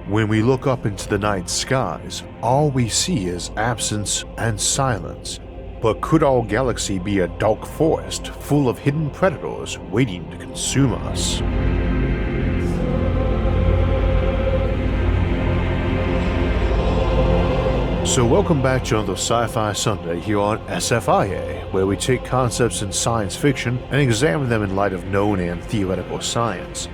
When we look up into the night skies, all we see is absence and silence. But could our galaxy be a dark forest full of hidden predators waiting to consume us? So welcome back to another Sci-Fi Sunday here on SFIA, where we take concepts in science fiction and examine them in light of known and theoretical science.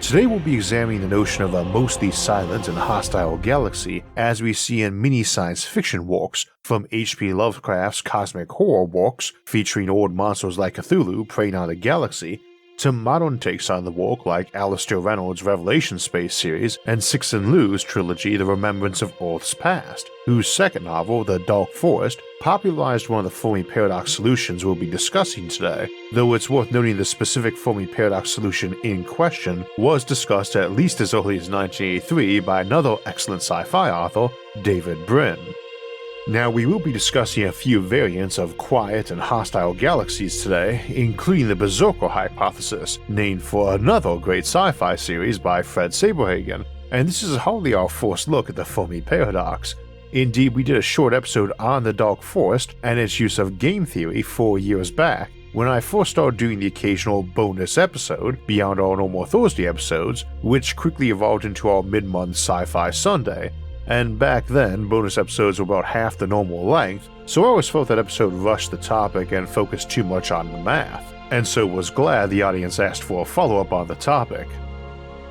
Today we'll be examining the notion of a mostly silent and hostile galaxy as we see in many science fiction works, from H.P. Lovecraft's cosmic horror works featuring old monsters like Cthulhu preying on the galaxy, to modern takes on the work like Alastair Reynolds' Revelation Space series and Cixin Liu's trilogy The Remembrance of Earth's Past, whose second novel, The Dark Forest, popularized one of the Fermi Paradox solutions we'll be discussing today, though it's worth noting the specific Fermi Paradox solution in question was discussed at least as early as 1983 by another excellent sci-fi author, David Brin. Now, we will be discussing a few variants of quiet and hostile galaxies today, including the Berserker hypothesis, named for another great sci-fi series by Fred Saberhagen, and this is hardly our first look at the Fermi Paradox. Indeed, we did a short episode on the Dark Forest and its use of game theory 4 years back, when I first started doing the occasional bonus episode beyond our normal Thursday episodes, which quickly evolved into our mid-month Sci-Fi Sunday. And back then, bonus episodes were about half the normal length, so I always felt that episode rushed the topic and focused too much on the math, and so was glad the audience asked for a follow-up on the topic.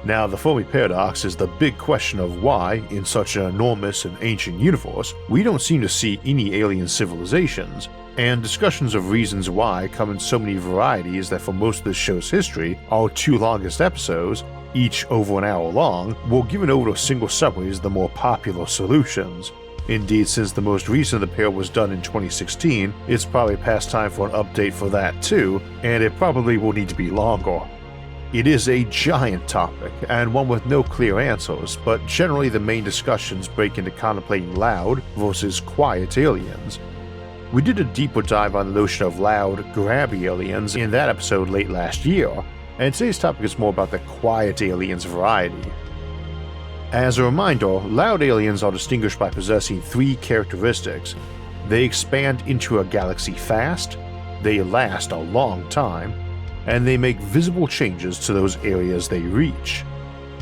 Now, the Fermi Paradox is the big question of why, in such an enormous and ancient universe, we don't seem to see any alien civilizations, and discussions of reasons why come in so many varieties that for most of the show's history, our two longest episodes, each over an hour long, were given over to single summaries of the more popular solutions. Indeed, since the most recent of the pair was done in 2016, it's probably past time for an update for that too, and it probably will need to be longer. It is a giant topic, and one with no clear answers, but generally the main discussions break into contemplating loud versus quiet aliens. We did a deeper dive on the notion of loud, grabby aliens in that episode late last year, and today's topic is more about the quiet aliens variety. As a reminder, loud aliens are distinguished by possessing three characteristics. They expand into a galaxy fast, they last a long time, and they make visible changes to those areas they reach.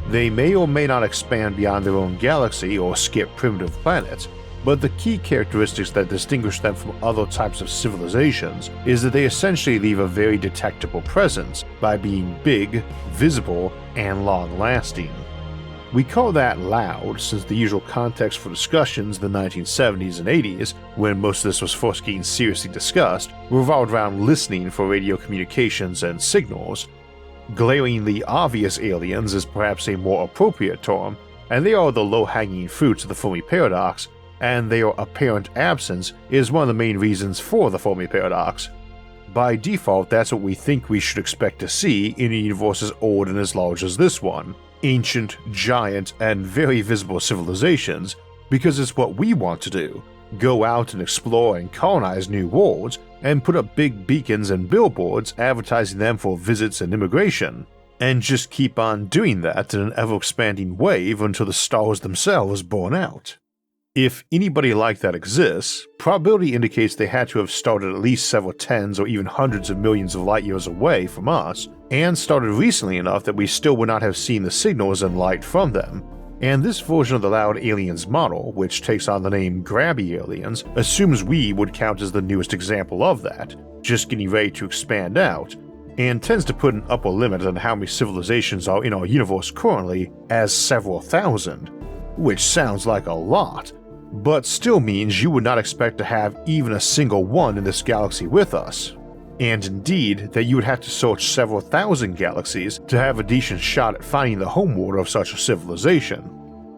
They may or may not expand beyond their own galaxy or skip primitive planets, but the key characteristics that distinguish them from other types of civilizations is that they essentially leave a very detectable presence by being big, visible, and long-lasting. We call that loud since the usual context for discussions in the 1970s and 80s, when most of this was first getting seriously discussed, revolved around listening for radio communications and signals. Glaringly obvious aliens is perhaps a more appropriate term, and they are the low-hanging fruits of the Fermi Paradox, and their apparent absence is one of the main reasons for the Fermi Paradox. By default, that's what we think we should expect to see in a universe as old and as large as this one. Ancient, giant, and very visible civilizations, because it's what we want to do. Go out and explore and colonize new worlds, and put up big beacons and billboards advertising them for visits and immigration. And just keep on doing that in an ever-expanding wave until the stars themselves burn out. If anybody like that exists, probability indicates they had to have started at least several tens or even hundreds of millions of light years away from us, and started recently enough that we still would not have seen the signals and light from them. And this version of the loud aliens model, which takes on the name grabby aliens, assumes we would count as the newest example of that, just getting ready to expand out, and tends to put an upper limit on how many civilizations are in our universe currently as several thousand, which sounds like a lot, but still means you would not expect to have even a single one in this galaxy with us, and indeed that you would have to search several thousand galaxies to have a decent shot at finding the homeworld of such a civilization.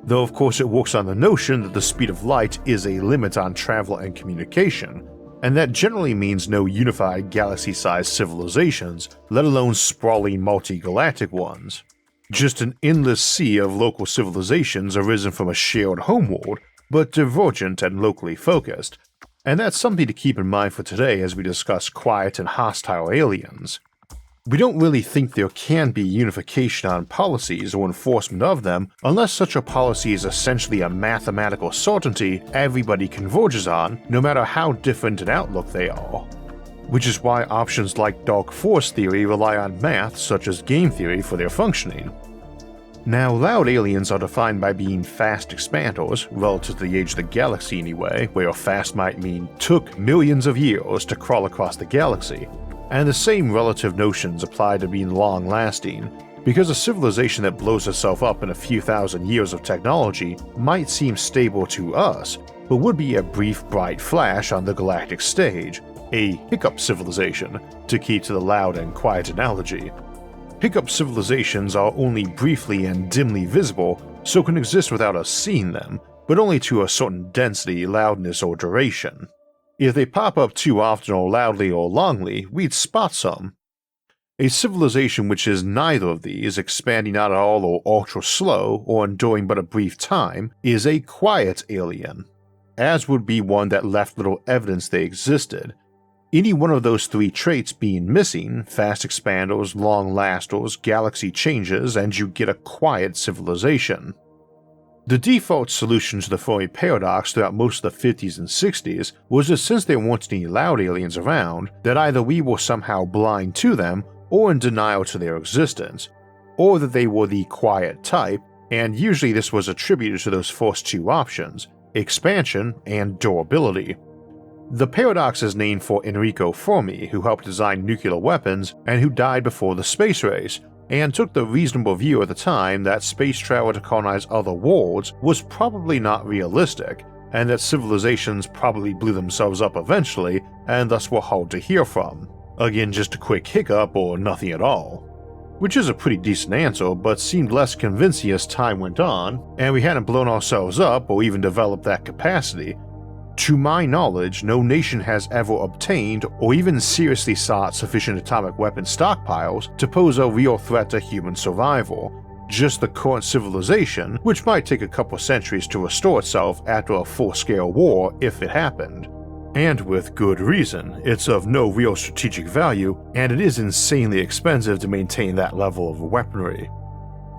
Though of course it works on the notion that the speed of light is a limit on travel and communication, and that generally means no unified galaxy-sized civilizations, let alone sprawling multi-galactic ones. Just an endless sea of local civilizations arisen from a shared homeworld, but divergent and locally focused, and that's something to keep in mind for today as we discuss quiet and hostile aliens. We don't really think there can be unification on policies or enforcement of them unless such a policy is essentially a mathematical certainty everybody converges on, no matter how different in outlook they are. Which is why options like dark force theory rely on math such as game theory for their functioning. Now, loud aliens are defined by being fast expanders, relative to the age of the galaxy anyway, where fast might mean took millions of years to crawl across the galaxy. And the same relative notions apply to being long-lasting, because a civilization that blows itself up in a few thousand years of technology might seem stable to us, but would be a brief bright flash on the galactic stage, a hiccup civilization, to keep to the loud and quiet analogy. Hiccup civilizations are only briefly and dimly visible, so can exist without us seeing them, but only to a certain density, loudness, or duration. If they pop up too often or loudly or longly, we'd spot some. A civilization which is neither of these, expanding not at all or ultra slow or enduring but a brief time, is a quiet alien, as would be one that left little evidence they existed. Any one of those three traits being missing, fast expanders, long lasters, galaxy changes, and you get a quiet civilization. The default solution to the Fermi paradox throughout most of the 50s and 60s was that since there weren't any loud aliens around, that either we were somehow blind to them or in denial to their existence, or that they were the quiet type, and usually this was attributed to those first two options, expansion and durability. The paradox is named for Enrico Fermi, who helped design nuclear weapons and who died before the space race, and took the reasonable view at the time that space travel to colonize other worlds was probably not realistic, and that civilizations probably blew themselves up eventually and thus were hard to hear from. Again, just a quick hiccup or nothing at all. Which is a pretty decent answer, but seemed less convincing as time went on, and we hadn't blown ourselves up or even developed that capacity. To my knowledge, no nation has ever obtained or even seriously sought sufficient atomic weapon stockpiles to pose a real threat to human survival, just the current civilization, which might take a couple centuries to restore itself after a full-scale war if it happened. And with good reason, it's of no real strategic value, and it is insanely expensive to maintain that level of weaponry.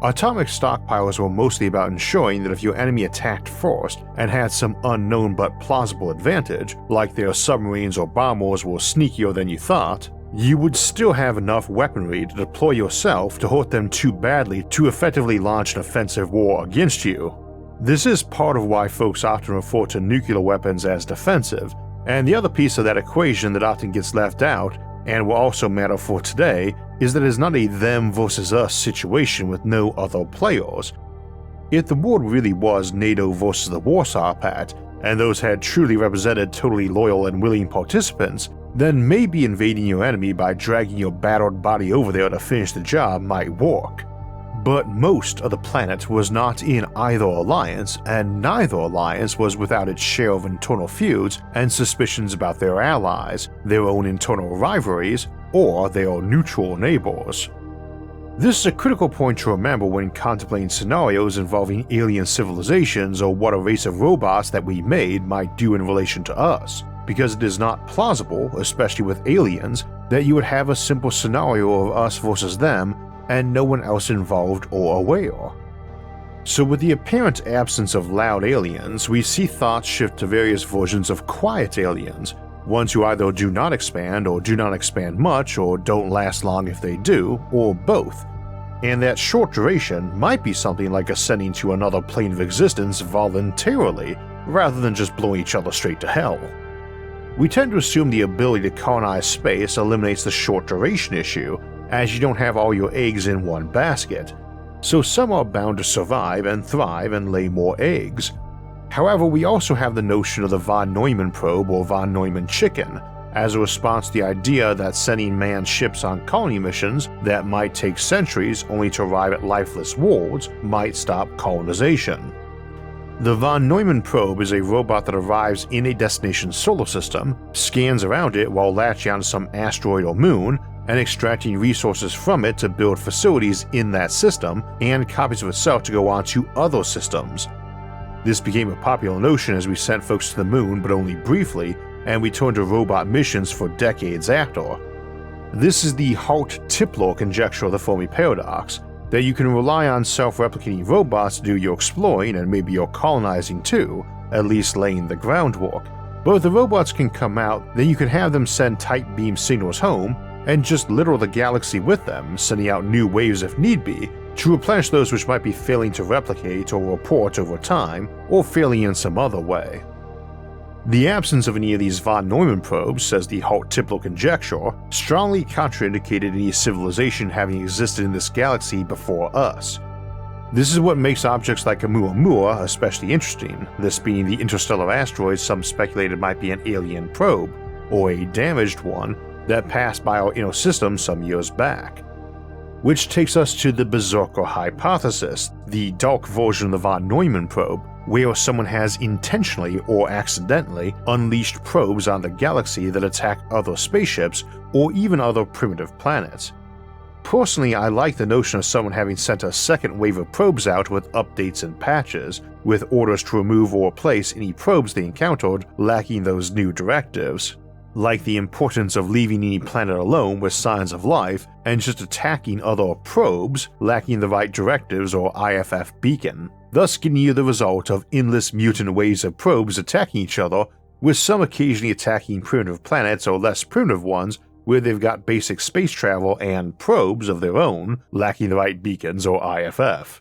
Atomic stockpiles were mostly about ensuring that if your enemy attacked first and had some unknown but plausible advantage, like their submarines or bombers were sneakier than you thought, you would still have enough weaponry to deploy yourself to hurt them too badly to effectively launch an offensive war against you. This is part of why folks often refer to nuclear weapons as defensive, and the other piece of that equation that often gets left out, and will also matter for today, is that it is not a them versus us situation with no other players. If the world really was NATO versus the Warsaw Pact, and those had truly represented totally loyal and willing participants, then maybe invading your enemy by dragging your battered body over there to finish the job might work. But most of the planet was not in either alliance, and neither alliance was without its share of internal feuds and suspicions about their allies, their own internal rivalries, or their neutral neighbors. This is a critical point to remember when contemplating scenarios involving alien civilizations or what a race of robots that we made might do in relation to us, because it is not plausible, especially with aliens, that you would have a simple scenario of us versus them and no one else involved or aware. So with the apparent absence of loud aliens, we see thoughts shift to various versions of quiet aliens, ones who either do not expand or do not expand much or don't last long if they do, or both. And that short duration might be something like ascending to another plane of existence voluntarily, rather than just blowing each other straight to hell. We tend to assume the ability to colonize space eliminates the short duration issue, as you don't have all your eggs in one basket, so some are bound to survive and thrive and lay more eggs. However, we also have the notion of the von Neumann probe or von Neumann chicken, as a response to the idea that sending manned ships on colony missions that might take centuries only to arrive at lifeless worlds might stop colonization. The von Neumann probe is a robot that arrives in a destination solar system, scans around it while latching onto some asteroid or moon, and extracting resources from it to build facilities in that system and copies of itself to go on to other systems. This became a popular notion as we sent folks to the moon, but only briefly, and we turned to robot missions for decades after. This is the Halt-Tipler conjecture of the Fermi paradox, that you can rely on self-replicating robots to do your exploring and maybe your colonizing too, at least laying the groundwork. But if the robots can come out, then you can have them send tight beam signals home and just litter the galaxy with them, sending out new waves if need be, to replenish those which might be failing to replicate or report over time, or failing in some other way. The absence of any of these von Neumann probes, says the Halt-Tipler conjecture, strongly contraindicated any civilization having existed in this galaxy before us. This is what makes objects like Oumuamua especially interesting, this being the interstellar asteroid some speculated might be an alien probe, or a damaged one, that passed by our inner system some years back. Which takes us to the Berserker hypothesis, the dark version of the von Neumann probe, where someone has intentionally or accidentally unleashed probes on the galaxy that attack other spaceships or even other primitive planets. Personally, I like the notion of someone having sent a second wave of probes out with updates and patches, with orders to remove or replace any probes they encountered lacking those new directives, like the importance of leaving any planet alone with signs of life and just attacking other probes lacking the right directives or IFF beacon, thus getting you the result of endless mutant waves of probes attacking each other, with some occasionally attacking primitive planets or less primitive ones where they've got basic space travel and probes of their own lacking the right beacons or IFF.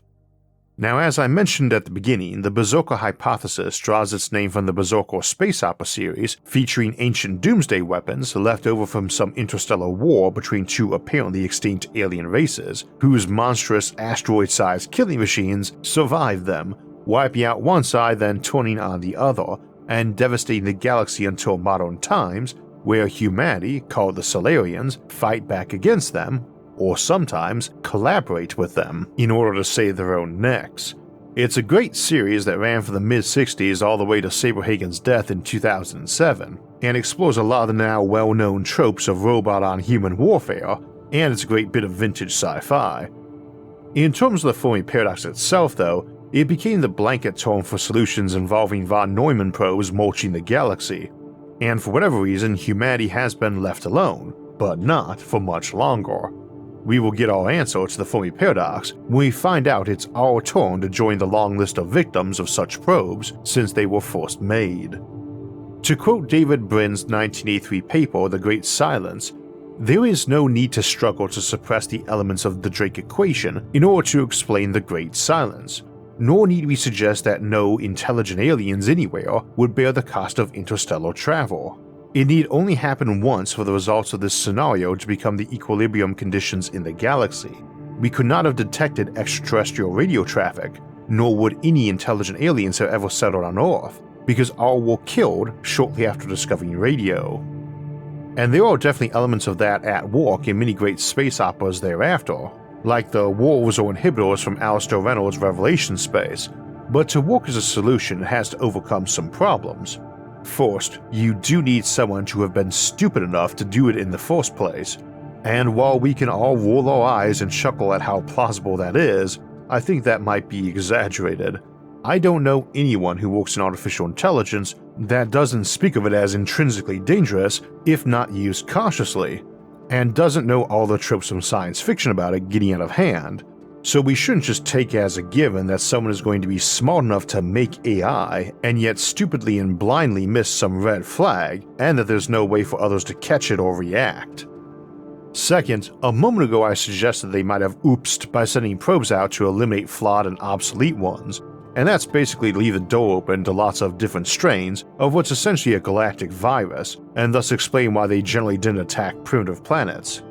Now, as I mentioned at the beginning, the Berserker hypothesis draws its name from the Berserker space opera series featuring ancient doomsday weapons left over from some interstellar war between two apparently extinct alien races, whose monstrous asteroid-sized killing machines survived them, wiping out one side then turning on the other, and devastating the galaxy until modern times, where humanity, called the Stellarians, fight back against them, or sometimes collaborate with them in order to save their own necks. It's a great series that ran from the mid-60s all the way to Saberhagen's death in 2007, and explores a lot of the now well-known tropes of robot-on-human warfare, and it's a great bit of vintage sci-fi. In terms of the Fermi paradox itself though, it became the blanket term for solutions involving von Neumann probes mulching the galaxy, and for whatever reason humanity has been left alone, but not for much longer. We will get our answer to the Fermi paradox when we find out it's our turn to join the long list of victims of such probes since they were first made. To quote David Brin's 1983 paper The Great Silence, there is no need to struggle to suppress the elements of the Drake equation in order to explain the Great Silence, nor need we suggest that no intelligent aliens anywhere would bear the cost of interstellar travel. It need only happen once for the results of this scenario to become the equilibrium conditions in the galaxy. We could not have detected extraterrestrial radio traffic, nor would any intelligent aliens have ever settled on Earth, because all were killed shortly after discovering radio. And there are definitely elements of that at work in many great space operas thereafter, like the wolves or inhibitors from Alistair Reynolds' Revelation Space, but to work as a solution it has to overcome some problems. First, you do need someone to have been stupid enough to do it in the first place, and while we can all roll our eyes and chuckle at how plausible that is, I think that might be exaggerated. I don't know anyone who works in artificial intelligence that doesn't speak of it as intrinsically dangerous if not used cautiously, and doesn't know all the tropes from science fiction about it getting out of hand. So we shouldn't just take as a given that someone is going to be smart enough to make AI and yet stupidly and blindly miss some red flag, and that there's no way for others to catch it or react. Second, a moment ago I suggested they might have oopsed by sending probes out to eliminate flawed and obsolete ones, and that's basically to leave the door open to lots of different strains of what's essentially a galactic virus, and thus explain why they generally didn't attack primitive planets.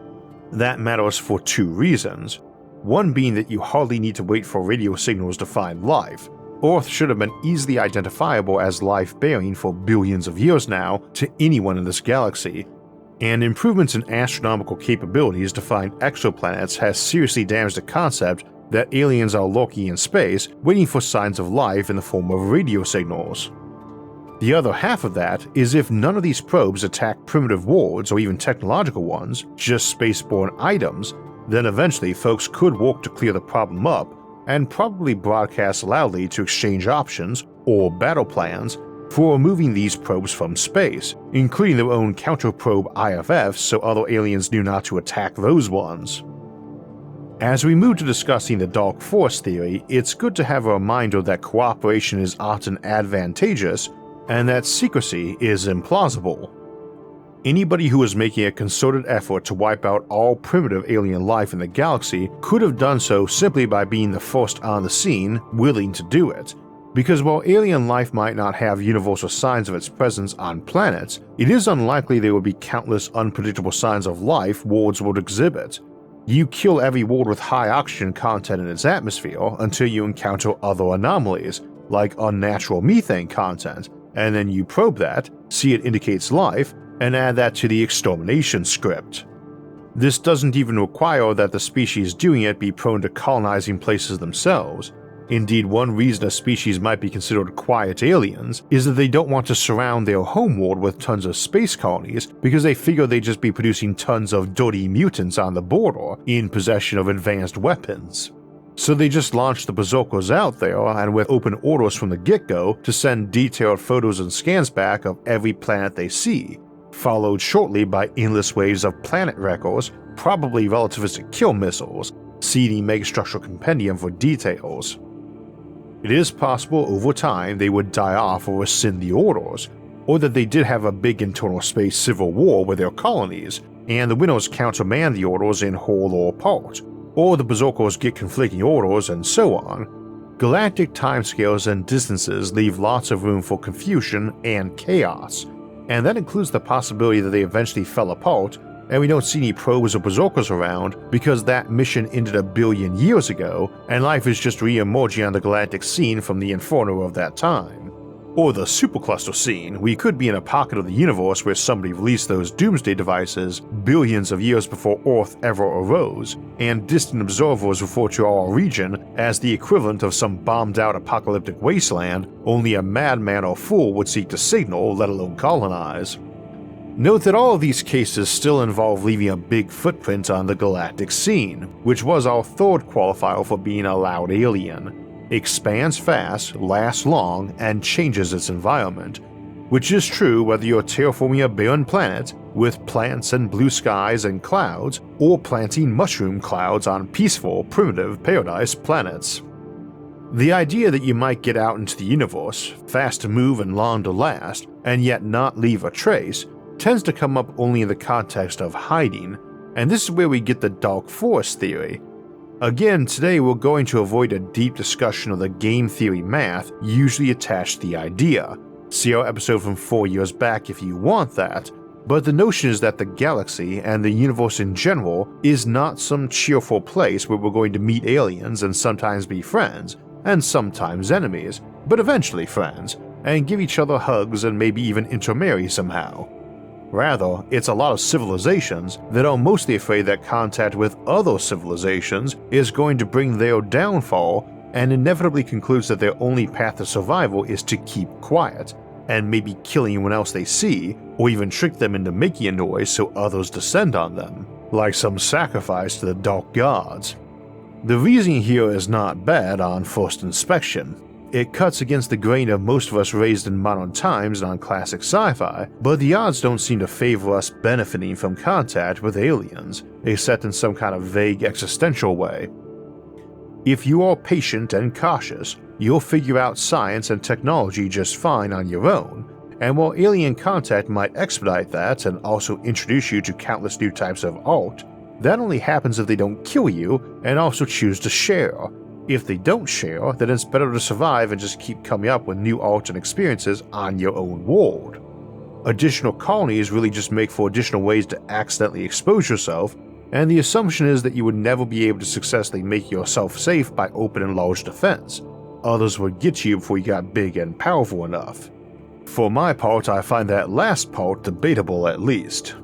That matters for two reasons. One being that you hardly need to wait for radio signals to find life. Earth should have been easily identifiable as life-bearing for billions of years now to anyone in this galaxy, and improvements in astronomical capabilities to find exoplanets has seriously damaged the concept that aliens are lurking in space waiting for signs of life in the form of radio signals. The other half of that is if none of these probes attack primitive worlds or even technological ones, just spaceborne items, then eventually folks could work to clear the problem up and probably broadcast loudly to exchange options or battle plans for removing these probes from space, including their own counter-probe IFFs so other aliens knew not to attack those ones. As we move to discussing the Dark Force theory, it's good to have a reminder that cooperation is often advantageous and that secrecy is implausible. Anybody who was making a concerted effort to wipe out all primitive alien life in the galaxy could have done so simply by being the first on the scene, willing to do it. Because while alien life might not have universal signs of its presence on planets, it is unlikely there would be countless unpredictable signs of life worlds would exhibit. You kill every world with high oxygen content in its atmosphere until you encounter other anomalies, like unnatural methane content, and then you probe that, see it indicates life, and add that to the extermination script. This doesn't even require that the species doing it be prone to colonizing places themselves. Indeed, one reason a species might be considered quiet aliens is that they don't want to surround their homeworld with tons of space colonies because they figure they'd just be producing tons of dirty mutants on the border in possession of advanced weapons. So they just launch the berserkers out there and with open orders from the get-go to send detailed photos and scans back of every planet they see, followed shortly by endless waves of planet wreckers, probably relativistic kill missiles, see the megastructural compendium for details. It is possible over time they would die off or rescind the orders, or that they did have a big internal space civil war with their colonies, and the winners countermand the orders in whole or part, or the berserkers get conflicting orders and so on. Galactic timescales and distances leave lots of room for confusion and chaos, and that includes the possibility that they eventually fell apart and we don't see any probes or berserkers around because that mission ended 1 billion years ago and life is just re-emerging on the galactic scene from the inferno of that time. Or the supercluster scene, we could be in a pocket of the universe where somebody released those doomsday devices billions of years before Earth ever arose, and distant observers refer to our region as the equivalent of some bombed-out apocalyptic wasteland only a madman or fool would seek to signal, let alone colonize. Note that all of these cases still involve leaving a big footprint on the galactic scene, which was our third qualifier for being a loud alien. Expands fast, lasts long, and changes its environment, which is true whether you're terraforming a barren planet with plants and blue skies and clouds, or planting mushroom clouds on peaceful, primitive paradise planets. The idea that you might get out into the universe, fast to move and long to last, and yet not leave a trace, tends to come up only in the context of hiding, and this is where we get the Dark Force theory. Again, today we're going to avoid a deep discussion of the game theory math usually attached to the idea. See our episode from 4 years back if you want that, but the notion is that the galaxy and the universe in general is not some cheerful place where we're going to meet aliens and sometimes be friends, and sometimes enemies, but eventually friends, and give each other hugs and maybe even intermarry somehow. Rather, it's a lot of civilizations that are mostly afraid that contact with other civilizations is going to bring their downfall and inevitably concludes that their only path to survival is to keep quiet and maybe kill anyone else they see or even trick them into making a noise so others descend on them, like some sacrifice to the dark gods. The reasoning here is not bad on first inspection. It cuts against the grain of most of us raised in modern times and on classic sci-fi, but the odds don't seem to favor us benefiting from contact with aliens, except in some kind of vague existential way. If you are patient and cautious, you'll figure out science and technology just fine on your own, and while alien contact might expedite that and also introduce you to countless new types of art, that only happens if they don't kill you and also choose to share. If they don't share, then it's better to survive and just keep coming up with new art and experiences on your own world. Additional colonies really just make for additional ways to accidentally expose yourself, and the assumption is that you would never be able to successfully make yourself safe by open and large defense. Others would get you before you got big and powerful enough. For my part, I find that last part debatable at least.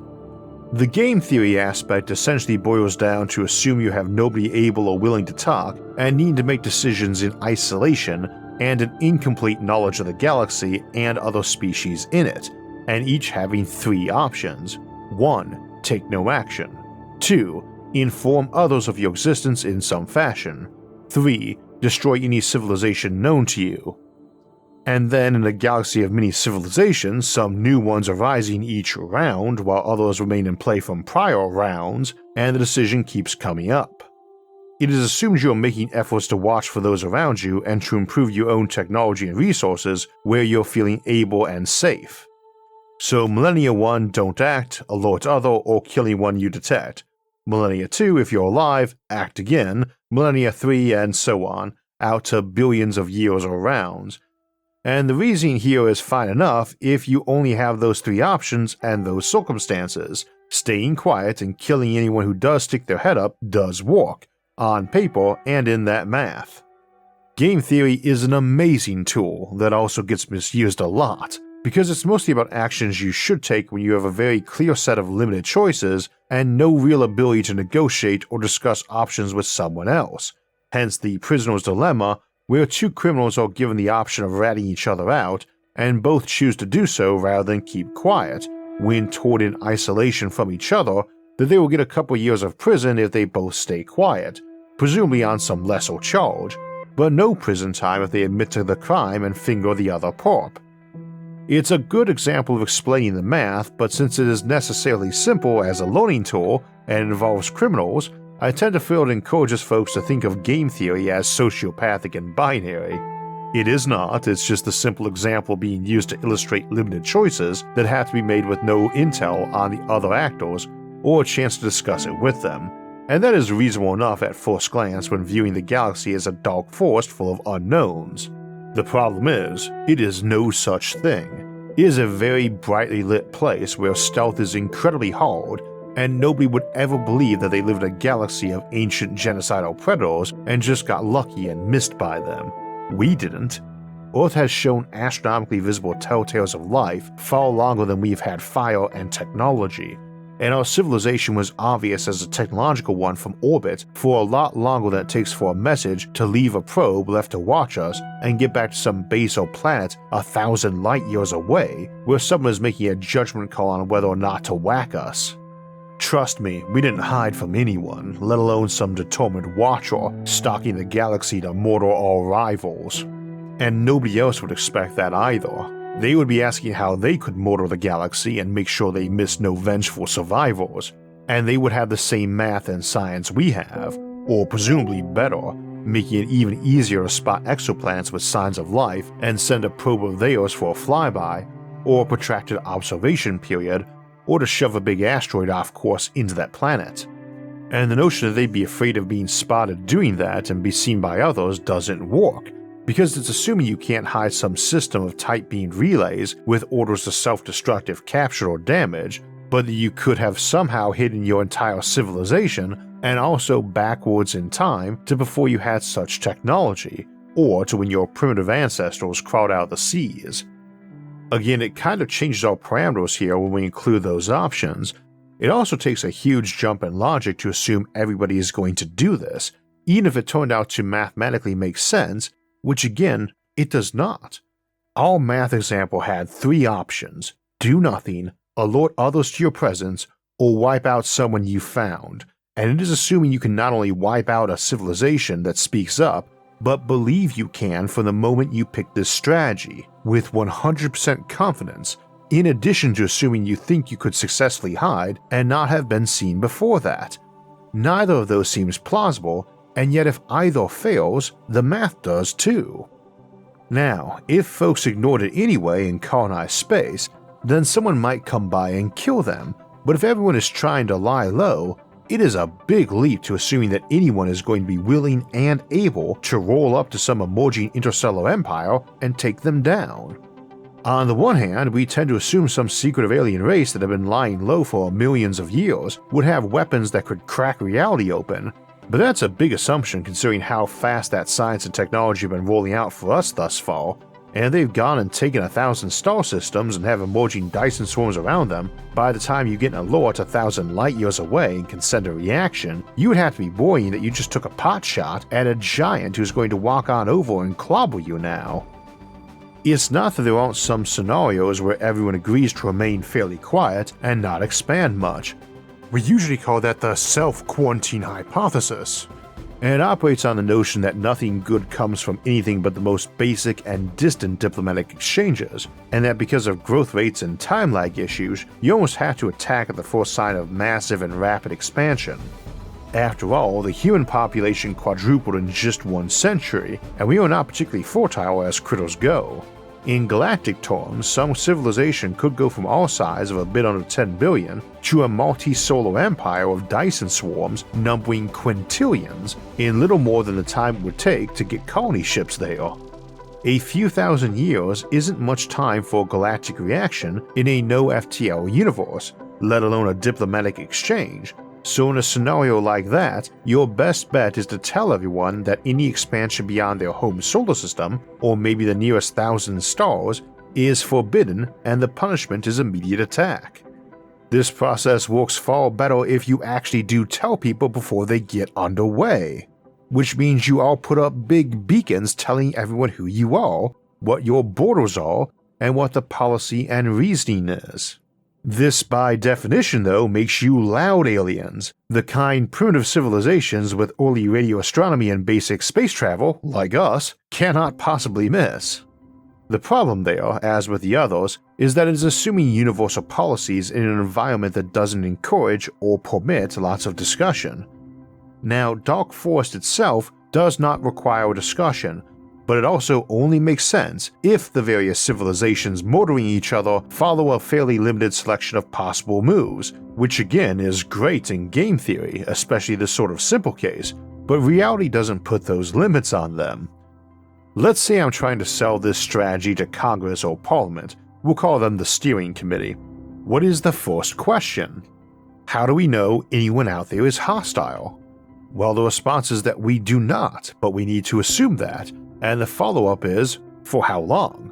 The game theory aspect essentially boils down to assume you have nobody able or willing to talk and need to make decisions in isolation and an incomplete knowledge of the galaxy and other species in it, and each having 3 options. 1. Take no action. 2. Inform others of your existence in some fashion. 3. Destroy any civilization known to you. And then in a galaxy of many civilizations, some new ones are rising each round while others remain in play from prior rounds, and the decision keeps coming up. It is assumed you are making efforts to watch for those around you and to improve your own technology and resources where you're feeling able and safe. So Millennia 1, don't act, alert other, or kill anyone you detect. Millennia 2, if you're alive, act again. Millennia 3, and so on, out to billions of years or rounds. And the reasoning here is fine enough if you only have those three options and those circumstances. Staying quiet and killing anyone who does stick their head up does work, on paper and in that math. Game theory is an amazing tool that also gets misused a lot, because it's mostly about actions you should take when you have a very clear set of limited choices and no real ability to negotiate or discuss options with someone else, hence the prisoner's dilemma, where two criminals are given the option of ratting each other out, and both choose to do so rather than keep quiet, when told in isolation from each other that they will get a couple years of prison if they both stay quiet, presumably on some lesser charge, but no prison time if they admit to the crime and finger the other perp. It's a good example of explaining the math, but since it is necessarily simple as a learning tool and involves criminals, I tend to feel it encourages folks to think of game theory as sociopathic and binary. It is not, it's just a simple example being used to illustrate limited choices that have to be made with no intel on the other actors or a chance to discuss it with them, and that is reasonable enough at first glance when viewing the galaxy as a dark forest full of unknowns. The problem is, it is no such thing. It is a very brightly lit place where stealth is incredibly hard, and nobody would ever believe that they lived in a galaxy of ancient genocidal predators and just got lucky and missed by them. We didn't. Earth has shown astronomically visible telltales of life far longer than we've had fire and technology, and our civilization was obvious as a technological one from orbit for a lot longer than it takes for a message to leave a probe left to watch us and get back to some base or planet 1,000 light years away where someone is making a judgment call on whether or not to whack us. Trust me, we didn't hide from anyone, let alone some determined watcher stalking the galaxy to murder our rivals. And nobody else would expect that either. They would be asking how they could murder the galaxy and make sure they missed no vengeful survivors, and they would have the same math and science we have, or presumably better, making it even easier to spot exoplanets with signs of life and send a probe of theirs for a flyby, or a protracted observation period, or to shove a big asteroid off course into that planet. And the notion that they'd be afraid of being spotted doing that and be seen by others doesn't work, because it's assuming you can't hide some system of tight-beamed relays with orders to self-destruct if captured or damaged, but that you could have somehow hidden your entire civilization and also backwards in time to before you had such technology, or to when your primitive ancestors crawled out of the seas. Again, it kind of changes our parameters here when we include those options. It also takes a huge jump in logic to assume everybody is going to do this, even if it turned out to mathematically make sense, which again, it does not. Our math example had three options: do nothing, alert others to your presence, or wipe out someone you found, and it is assuming you can not only wipe out a civilization that speaks up, but believe you can from the moment you pick this strategy, with 100% confidence, in addition to assuming you think you could successfully hide and not have been seen before that. Neither of those seems plausible, and yet if either fails, the math does too. Now, if folks ignored it anyway and colonized space, then someone might come by and kill them, but if everyone is trying to lie low, it is a big leap to assuming that anyone is going to be willing and able to roll up to some emerging interstellar empire and take them down. On the one hand, we tend to assume some secretive alien race that have been lying low for millions of years would have weapons that could crack reality open, but that's a big assumption considering how fast that science and technology have been rolling out for us thus far, and they've gone and taken 1,000 star systems and have emerging Dyson swarms around them. By the time you get an alert 1,000 light years away and can send a reaction, you would have to be worrying that you just took a pot shot at a giant who's going to walk on over and clobber you now. It's not that there aren't some scenarios where everyone agrees to remain fairly quiet and not expand much. We usually call that the self-quarantine hypothesis. and it operates on the notion that nothing good comes from anything but the most basic and distant diplomatic exchanges, and that because of growth rates and time lag issues, you almost have to attack at the first sign of massive and rapid expansion. After all, the human population quadrupled in just 1 century, and we are not particularly fertile as critters go. In galactic terms, some civilization could go from our size of a bit under 10 billion to a multi-solar empire of Dyson swarms numbering quintillions in little more than the time it would take to get colony ships there. A few thousand years isn't much time for a galactic reaction in a no-FTL universe, let alone a diplomatic exchange. So in a scenario like that, your best bet is to tell everyone that any expansion beyond their home solar system, or maybe the nearest 1,000 stars, is forbidden and the punishment is immediate attack. This process works far better if you actually do tell people before they get underway, which means you all put up big beacons telling everyone who you are, what your borders are, and what the policy and reasoning is. This by definition though makes you loud aliens, the kind primitive civilizations with early radio astronomy and basic space travel, like us, cannot possibly miss. The problem there, as with the others, is that it is assuming universal policies in an environment that doesn't encourage or permit lots of discussion. Now, Dark Forest itself does not require a discussion, but it also only makes sense if the various civilizations murdering each other follow a fairly limited selection of possible moves, which again is great in game theory, especially this sort of simple case, but reality doesn't put those limits on them. Let's say I'm trying to sell this strategy to Congress or Parliament, we'll call them the steering committee. What is the first question? How do we know anyone out there is hostile? Well, the response is that we do not, but we need to assume that. And the follow-up is, for how long?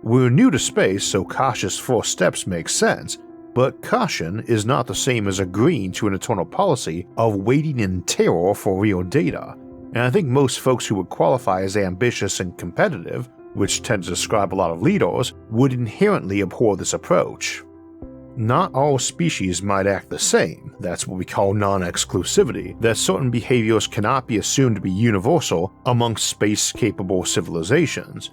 We're new to space, so cautious first steps make sense, but caution is not the same as agreeing to an eternal policy of waiting in terror for real data, and I think most folks who would qualify as ambitious and competitive, which tend to describe a lot of leaders, would inherently abhor this approach. Not all species might act the same, that's what we call non-exclusivity, that certain behaviors cannot be assumed to be universal amongst space-capable civilizations.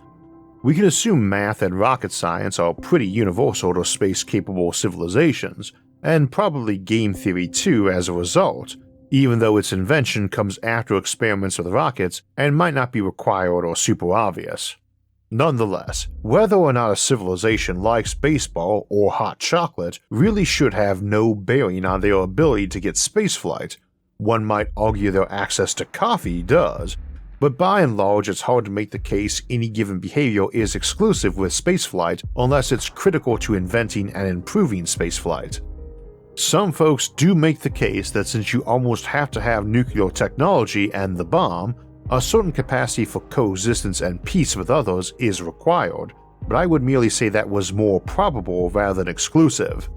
We can assume math and rocket science are pretty universal to space-capable civilizations, and probably game theory too as a result, even though its invention comes after experiments with rockets and might not be required or super obvious. Nonetheless, whether or not a civilization likes baseball or hot chocolate really should have no bearing on their ability to get spaceflight. One might argue their access to coffee does, but by and large it's hard to make the case any given behavior is exclusive with spaceflight unless it's critical to inventing and improving spaceflight. Some folks do make the case that since you almost have to have nuclear technology and the bomb, a certain capacity for coexistence and peace with others is required, but I would merely say that was more probable rather than exclusive.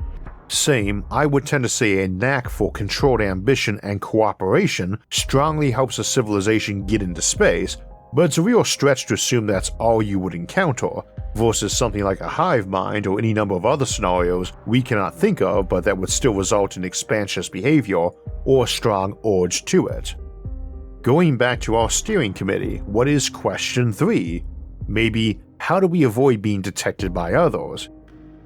Same, I would tend to say a knack for controlled ambition and cooperation strongly helps a civilization get into space, but it's a real stretch to assume that's all you would encounter, versus something like a hive mind or any number of other scenarios we cannot think of but that would still result in expansionist behavior or a strong urge to it. Going back to our steering committee, what is question 3? Maybe, how do we avoid being detected by others?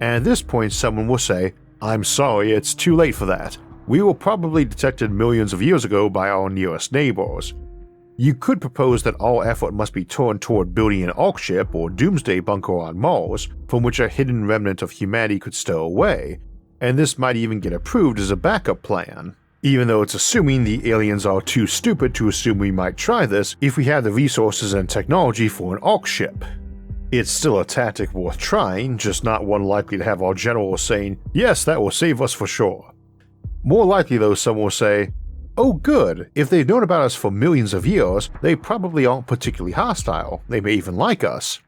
And at this point someone will say, I'm sorry, it's too late for that. We were probably detected millions of years ago by our nearest neighbors. You could propose that all effort must be turned toward building an ark ship or doomsday bunker on Mars, from which a hidden remnant of humanity could stow away, and this might even get approved as a backup plan. Even though it's assuming the aliens are too stupid to assume we might try this if we had the resources and technology for an ark ship. It's still a tactic worth trying, just not one likely to have our generals saying, yes, that will save us for sure. More likely though, someone will say, oh good, if they've known about us for millions of years, they probably aren't particularly hostile, they may even like us.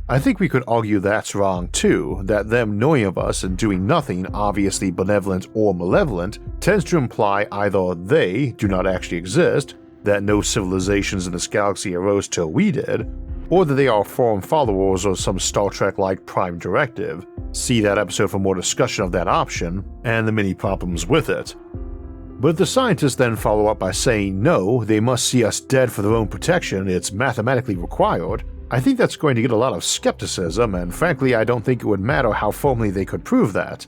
I think we could argue that's wrong too, that them knowing of us and doing nothing obviously benevolent or malevolent tends to imply either they do not actually exist, that no civilizations in this galaxy arose till we did, or that they are foreign followers of some Star Trek-like prime directive. See that episode for more discussion of that option and the many problems with it. But the scientists then follow up by saying no, they must see us dead for their own protection, it's mathematically required. I think that's going to get a lot of skepticism, and frankly I don't think it would matter how firmly they could prove that.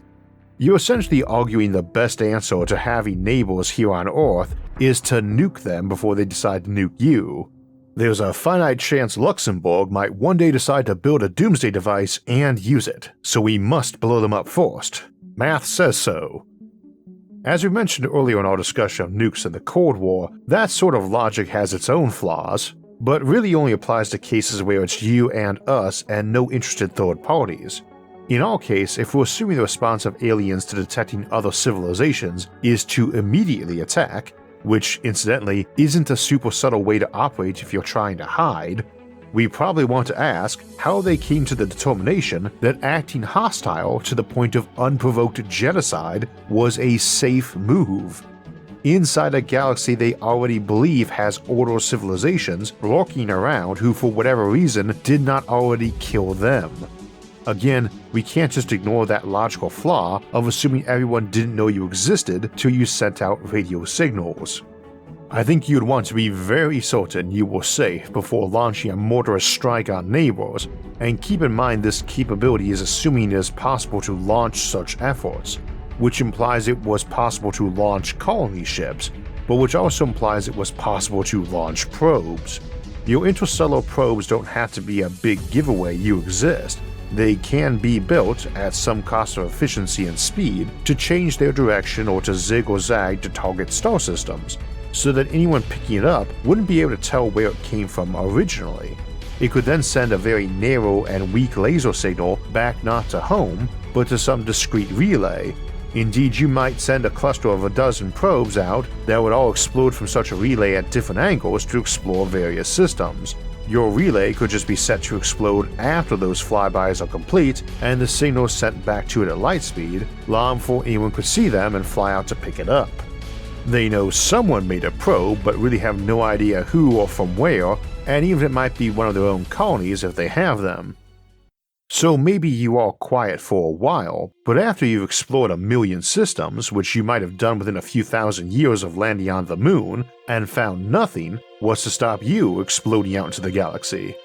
You're essentially arguing the best answer to having neighbors here on Earth is to nuke them before they decide to nuke you. There's a finite chance Luxembourg might one day decide to build a doomsday device and use it, so we must blow them up first. Math says so. As we mentioned earlier in our discussion of nukes in the Cold War, that sort of logic has its own flaws, but really only applies to cases where it's you and us and no interested third parties. In our case, if we're assuming the response of aliens to detecting other civilizations is to immediately attack, which incidentally isn't a super subtle way to operate if you're trying to hide, we probably want to ask how they came to the determination that acting hostile to the point of unprovoked genocide was a safe move. Inside a galaxy they already believe has order civilizations lurking around who for whatever reason did not already kill them. Again, we can't just ignore that logical flaw of assuming everyone didn't know you existed till you sent out radio signals. I think you'd want to be very certain you were safe before launching a murderous strike on neighbors, and keep in mind this capability is assuming it is possible to launch such efforts, which implies it was possible to launch colony ships, but which also implies it was possible to launch probes. Your interstellar probes don't have to be a big giveaway you exist. They can be built at some cost of efficiency and speed to change their direction or to zig or zag to target star systems, so that anyone picking it up wouldn't be able to tell where it came from originally. It could then send a very narrow and weak laser signal back not to home, but to some discrete relay. Indeed, you might send a cluster of a dozen probes out that would all explode from such a relay at different angles to explore various systems. Your relay could just be set to explode after those flybys are complete and the signal sent back to it at light speed, long before anyone could see them and fly out to pick it up. They know someone made a probe but really have no idea who or from where, and even if it might be one of their own colonies if they have them. So maybe you are quiet for a while, but after you've explored 1 million systems, which you might have done within a few thousand years of landing on the moon, and found nothing, what's to stop you exploding out into the galaxy?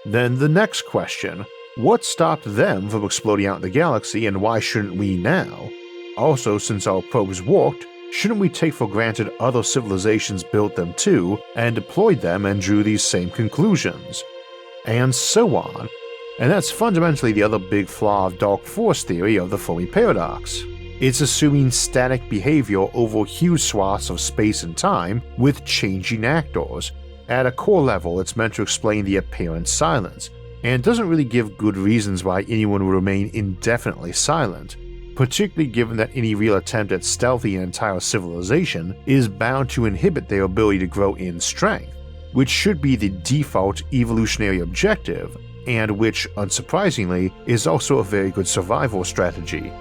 Then the next question, what stopped them from exploding out in the galaxy and why shouldn't we now? Also, since our probes worked, shouldn't we take for granted other civilizations built them too and deployed them and drew these same conclusions? And so on. And that's fundamentally the other big flaw of dark force theory of the Fermi paradox. It's assuming static behavior over huge swaths of space and time with changing actors. At a core level, it's meant to explain the apparent silence, and doesn't really give good reasons why anyone would remain indefinitely silent, particularly given that any real attempt at stealthing an entire civilization is bound to inhibit their ability to grow in strength, which should be the default evolutionary objective, and which, unsurprisingly, is also a very good survival strategy.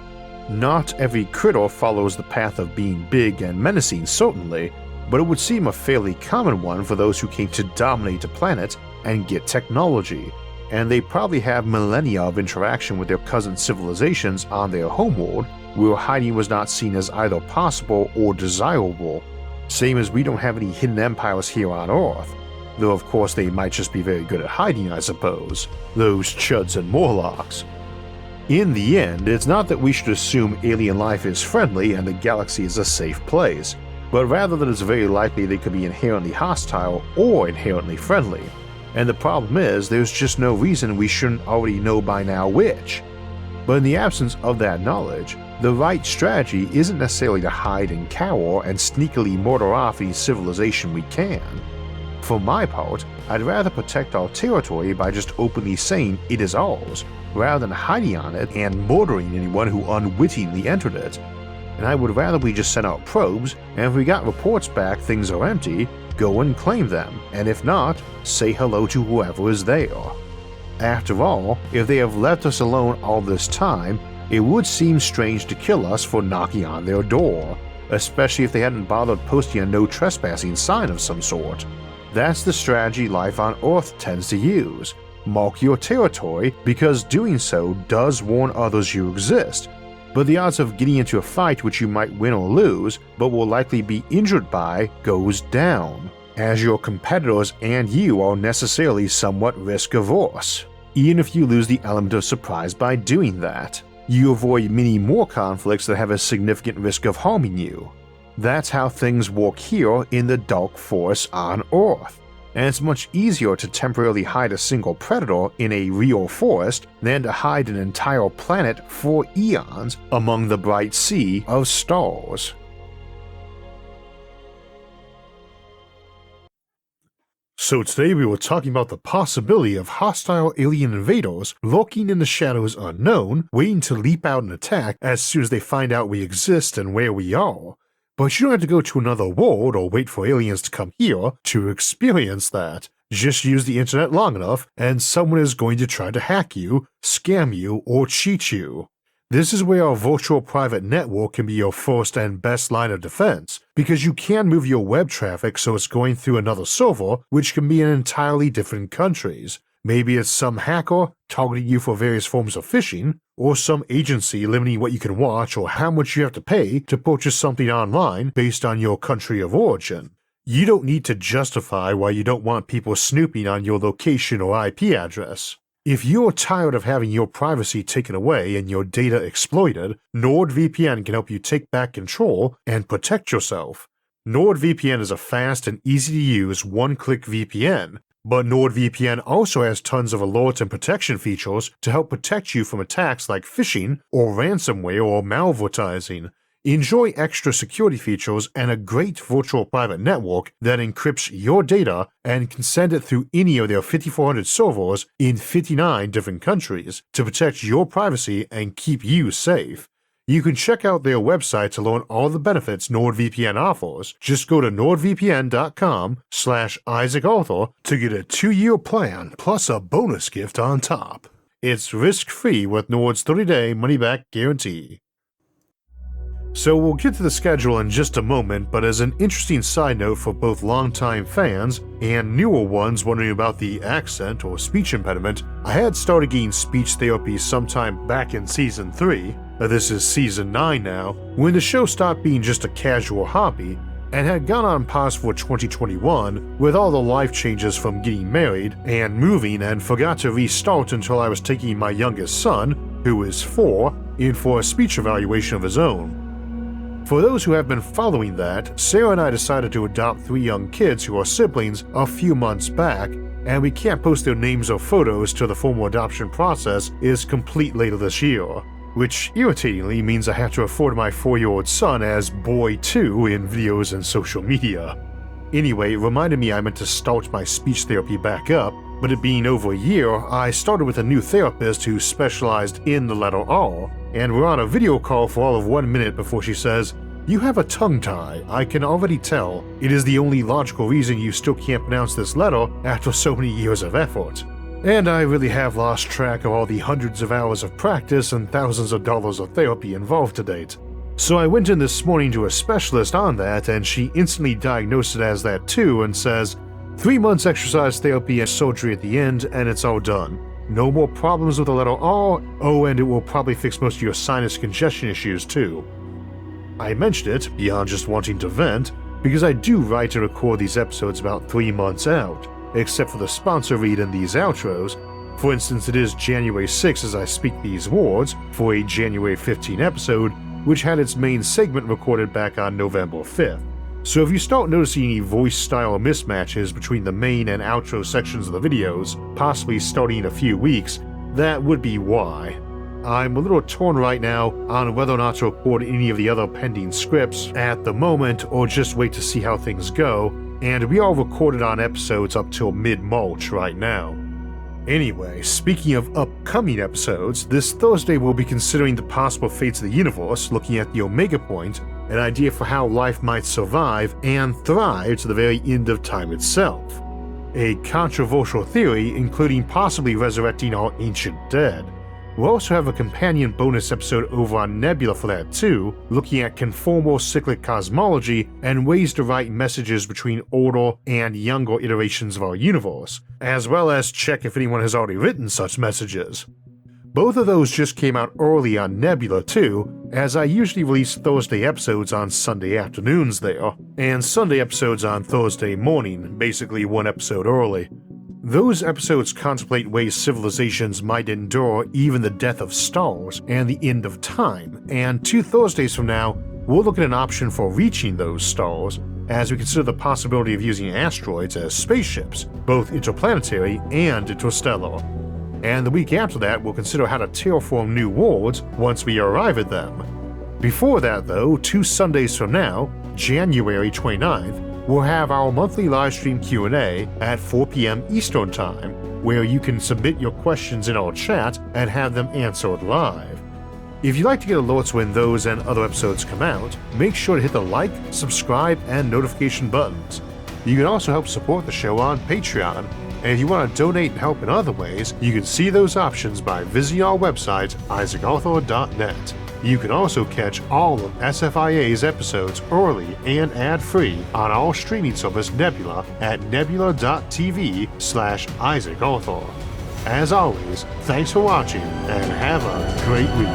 Not every critter follows the path of being big and menacing, certainly, but it would seem a fairly common one for those who came to dominate a planet and get technology, and they probably have millennia of interaction with their cousin civilizations on their homeworld, where hiding was not seen as either possible or desirable, same as we don't have any hidden empires here on Earth. Though of course they might just be very good at hiding, I suppose, those chuds and Morlocks. In the end, it's not that we should assume alien life is friendly and the galaxy is a safe place, but rather that it's very likely they could be inherently hostile or inherently friendly. And the problem is, there's just no reason we shouldn't already know by now which. But in the absence of that knowledge, the right strategy isn't necessarily to hide and cower and sneakily murder off any civilization we can. For my part, I'd rather protect our territory by just openly saying it is ours, rather than hiding on it and murdering anyone who unwittingly entered it. And I would rather we just send out probes, and if we got reports back things are empty, go and claim them, and if not, say hello to whoever is there. After all, if they have left us alone all this time, it would seem strange to kill us for knocking on their door, especially if they hadn't bothered posting a no trespassing sign of some sort. That's the strategy life on Earth tends to use. Mark your territory, because doing so does warn others you exist, but the odds of getting into a fight which you might win or lose, but will likely be injured by, goes down, as your competitors and you are necessarily somewhat risk-averse. Even if you lose the element of surprise by doing that, you avoid many more conflicts that have a significant risk of harming you. That's how things work here in the Dark Forest on Earth, and it's much easier to temporarily hide a single predator in a real forest than to hide an entire planet for eons among the bright sea of stars. So today we were talking about the possibility of hostile alien invaders lurking in the shadows unknown, waiting to leap out and attack as soon as they find out we exist and where we are. But you don't have to go to another world or wait for aliens to come here to experience that. Just use the internet long enough and someone is going to try to hack you, scam you, or cheat you. This is where our virtual private network can be your first and best line of defense, because you can move your web traffic so it's going through another server, which can be in entirely different countries. Maybe it's some hacker targeting you for various forms of phishing, or some agency limiting what you can watch or how much you have to pay to purchase something online based on your country of origin. You don't need to justify why you don't want people snooping on your location or IP address. If you're tired of having your privacy taken away and your data exploited, NordVPN can help you take back control and protect yourself. NordVPN is a fast and easy-to-use one-click VPN, but NordVPN also has tons of alert and protection features to help protect you from attacks like phishing or ransomware or malvertising. Enjoy extra security features and a great virtual private network that encrypts your data and can send it through any of their 5,400 servers in 59 different countries to protect your privacy and keep you safe. You can check out their website to learn all the benefits NordVPN offers. Just go to nordvpn.com/IsaacArthur to get a 2-year plan plus a bonus gift on top. It's risk-free with Nord's 30-day money-back guarantee. So we'll get to the schedule in just a moment, but as an interesting side note for both longtime fans and newer ones wondering about the accent or speech impediment, I had started getting speech therapy sometime back in Season 3, this is Season 9 now, when the show stopped being just a casual hobby and had gone on pause for 2021 with all the life changes from getting married and moving, and forgot to restart until I was taking my youngest son, who is 4, in for a speech evaluation of his own. For those who have been following that, Sarah and I decided to adopt 3 young kids who are siblings a few months back, and we can't post their names or photos till the formal adoption process is complete later this year, which irritatingly means I have to refer to my 4-year-old son as Boy 2 in videos and social media. Anyway, it reminded me I meant to start my speech therapy back up, but it being over a year, I started with a new therapist who specialized in the letter R, and we're on a video call for all of 1 minute before she says, "You have a tongue tie, I can already tell. It is the only logical reason you still can't pronounce this letter after so many years of effort." And I really have lost track of all the hundreds of hours of practice and thousands of dollars of therapy involved to date. So I went in this morning to a specialist on that, and she instantly diagnosed it as that too and says, 3 months exercise therapy and surgery at the end, and it's all done. No more problems with the letter R, oh, and it will probably fix most of your sinus congestion issues too. I mentioned it, beyond just wanting to vent, because I do write and record these episodes about 3 months out, except for the sponsor read in these outros. For instance, it is January 6 as I speak these words for a January 15 episode, which had its main segment recorded back on November 5th. So if you start noticing any voice style mismatches between the main and outro sections of the videos, possibly starting in a few weeks, that would be why. I'm a little torn right now on whether or not to record any of the other pending scripts at the moment or just wait to see how things go, and we are recorded on episodes up till mid-March right now. Anyway, speaking of upcoming episodes, this Thursday we'll be considering the possible fates of the universe, looking at the Omega Point, an idea for how life might survive and thrive to the very end of time itself. A controversial theory including possibly resurrecting our ancient dead. We'll also have a companion bonus episode over on Nebula for that too, looking at conformal cyclic cosmology and ways to write messages between older and younger iterations of our universe, as well as check if anyone has already written such messages. Both of those just came out early on Nebula too, as I usually release Thursday episodes on Sunday afternoons there, and Sunday episodes on Thursday morning, basically one episode early. Those episodes contemplate ways civilizations might endure even the death of stars and the end of time, and 2 Thursdays from now, we'll look at an option for reaching those stars, as we consider the possibility of using asteroids as spaceships, both interplanetary and interstellar. And the week after that, we'll consider how to terraform new worlds once we arrive at them. Before that though, 2 Sundays from now, January 29th, we'll have our monthly livestream Q&A at 4 p.m. Eastern Time, where you can submit your questions in our chat and have them answered live. If you'd like to get alerts when those and other episodes come out, make sure to hit the like, subscribe, and notification buttons. You can also help support the show on Patreon, and if you want to donate and help in other ways, you can see those options by visiting our website, isaacarthur.net. You can also catch all of SFIA's episodes early and ad-free on our streaming service Nebula at nebula.tv/IsaacArthur. As always, thanks for watching and have a great week.